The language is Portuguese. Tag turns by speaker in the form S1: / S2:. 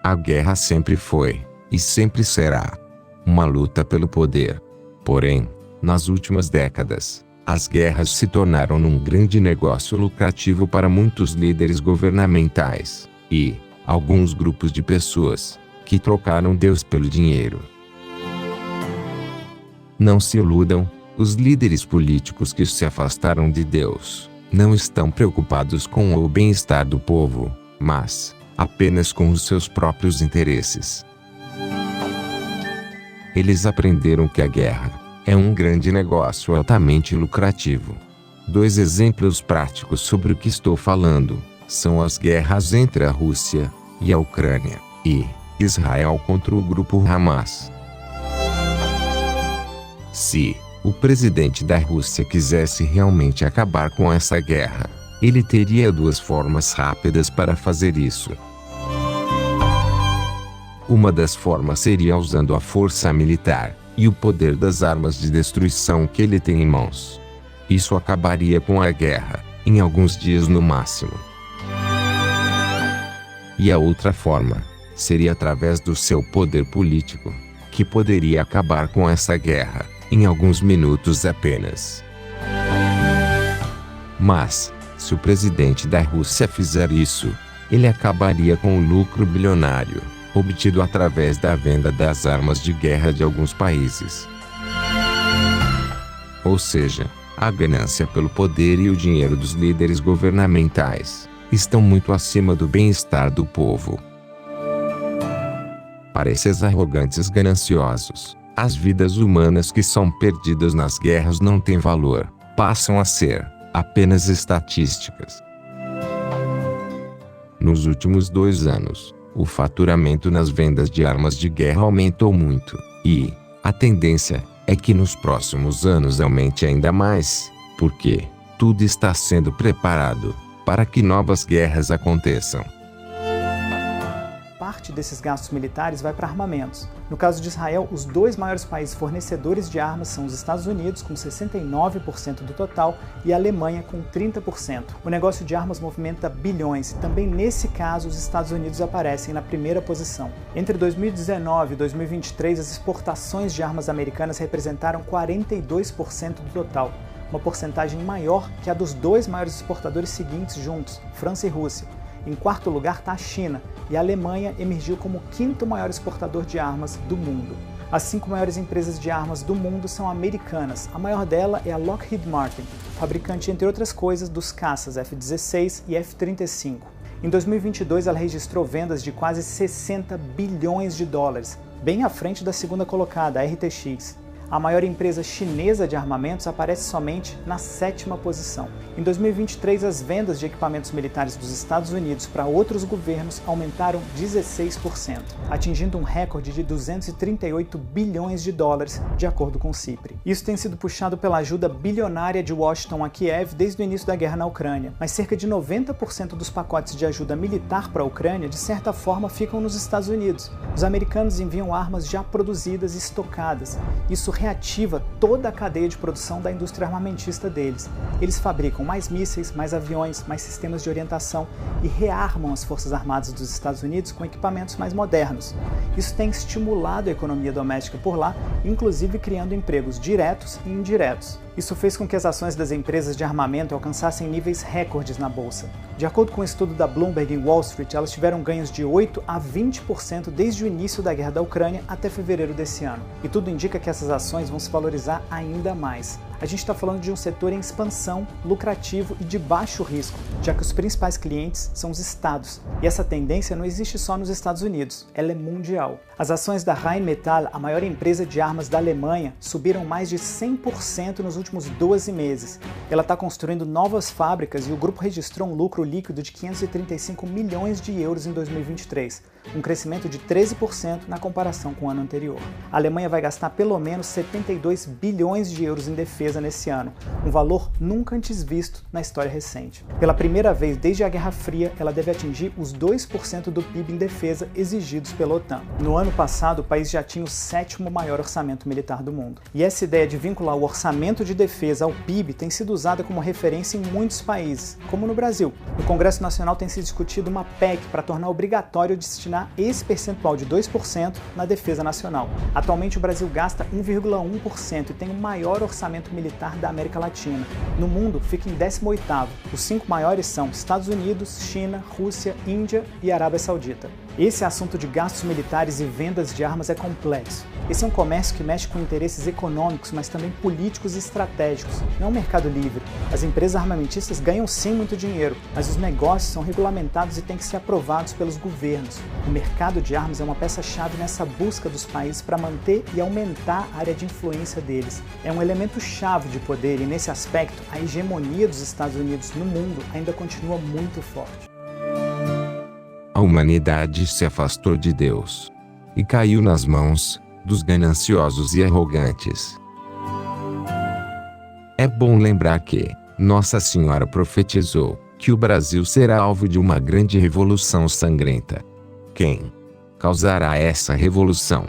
S1: A guerra sempre foi, e sempre será, uma luta pelo poder. Porém, nas últimas décadas, as guerras se tornaram um grande negócio lucrativo para muitos líderes governamentais e alguns grupos de pessoas que trocaram Deus pelo dinheiro. Não se iludam, os líderes políticos que se afastaram de Deus não estão preocupados com o bem-estar do povo, mas apenas com os seus próprios interesses. Eles aprenderam que a guerra é um grande negócio altamente lucrativo. 2 exemplos práticos sobre o que estou falando são as guerras entre a Rússia e a Ucrânia e Israel contra o grupo Hamas. Se o presidente da Rússia quisesse realmente acabar com essa guerra, ele teria 2 formas rápidas para fazer isso. Uma das formas seria usando a força militar e o poder das armas de destruição que ele tem em mãos. Isso acabaria com a guerra em alguns dias no máximo. E a outra forma seria através do seu poder político, que poderia acabar com essa guerra em alguns minutos apenas. Mas, se o presidente da Rússia fizer isso, ele acabaria com o lucro bilionário obtido através da venda das armas de guerra de alguns países. Ou seja, a ganância pelo poder e o dinheiro dos líderes governamentais estão muito acima do bem-estar do povo. Para esses arrogantes gananciosos, as vidas humanas que são perdidas nas guerras não têm valor, passam a ser apenas estatísticas. Nos últimos 2 anos, o faturamento nas vendas de armas de guerra aumentou muito, e a tendência é que nos próximos anos aumente ainda mais, porque tudo está sendo preparado para que novas guerras aconteçam.
S2: Parte desses gastos militares vai para armamentos. No caso de Israel, os 2 maiores países fornecedores de armas são os Estados Unidos, com 69% do total, e a Alemanha, com 30%. O negócio de armas movimenta bilhões, e também nesse caso os Estados Unidos aparecem na primeira posição. Entre 2019 e 2023, as exportações de armas americanas representaram 42% do total, uma porcentagem maior que a dos 2 maiores exportadores seguintes juntos, França e Rússia. Em 4º lugar está a China, e a Alemanha emergiu como o 5º maior exportador de armas do mundo. As 5 maiores empresas de armas do mundo são americanas. A maior dela é a Lockheed Martin, fabricante, entre outras coisas, dos caças F-16 e F-35. Em 2022, ela registrou vendas de quase 60 bilhões de dólares, bem à frente da segunda colocada, a RTX. A maior empresa chinesa de armamentos aparece somente na 7ª posição. Em 2023, as vendas de equipamentos militares dos Estados Unidos para outros governos aumentaram 16%, atingindo um recorde de 238 bilhões de dólares, de acordo com o CIPRE. Isso tem sido puxado pela ajuda bilionária de Washington a Kiev desde o início da guerra na Ucrânia, mas cerca de 90% dos pacotes de ajuda militar para a Ucrânia, de certa forma, ficam nos Estados Unidos. Os americanos enviam armas já produzidas e estocadas. Isso reativa toda a cadeia de produção da indústria armamentista deles. Eles fabricam mais mísseis, mais aviões, mais sistemas de orientação e rearmam as forças armadas dos Estados Unidos com equipamentos mais modernos. Isso tem estimulado a economia doméstica por lá, inclusive criando empregos diretos e indiretos. Isso fez com que as ações das empresas de armamento alcançassem níveis recordes na bolsa. De acordo com um estudo da Bloomberg em Wall Street, elas tiveram ganhos de 8 a 20% desde o início da guerra da Ucrânia até fevereiro desse ano. E tudo indica que essas ações vão se valorizar ainda mais. A gente está falando de um setor em expansão, lucrativo e de baixo risco, já que os principais clientes são os estados. E essa tendência não existe só nos Estados Unidos, ela é mundial. As ações da Rheinmetall, a maior empresa de armas da Alemanha, subiram mais de 100% nos últimos 12 meses. Ela está construindo novas fábricas e o grupo registrou um lucro líquido de 535 milhões de euros em 2023, um crescimento de 13% na comparação com o ano anterior. A Alemanha vai gastar pelo menos 72 bilhões de euros em defesa defesa nesse ano, um valor nunca antes visto na história recente. Pela primeira vez desde a Guerra Fria, ela deve atingir os 2% do PIB em defesa exigidos pela OTAN. No ano passado, o país já tinha o 7º maior orçamento militar do mundo. E essa ideia de vincular o orçamento de defesa ao PIB tem sido usada como referência em muitos países, como no Brasil. No Congresso Nacional tem se discutido uma PEC para tornar obrigatório destinar esse percentual de 2% na defesa nacional. Atualmente o Brasil gasta 1,1% e tem o maior orçamento militar da América Latina. No mundo fica em 18º. Os 5 maiores são Estados Unidos, China, Rússia, Índia e Arábia Saudita. Esse assunto de gastos militares e vendas de armas é complexo. Esse é um comércio que mexe com interesses econômicos, mas também políticos e estratégicos. Não é um mercado livre. As empresas armamentistas ganham sim muito dinheiro, mas os negócios são regulamentados e têm que ser aprovados pelos governos. O mercado de armas é uma peça-chave nessa busca dos países para manter e aumentar a área de influência deles. É um elemento chave de poder e, nesse aspecto, a hegemonia dos Estados Unidos no mundo ainda continua muito forte.
S1: A humanidade se afastou de Deus e caiu nas mãos dos gananciosos e arrogantes. É bom lembrar que Nossa Senhora profetizou que o Brasil será alvo de uma grande revolução sangrenta. Quem causará essa revolução?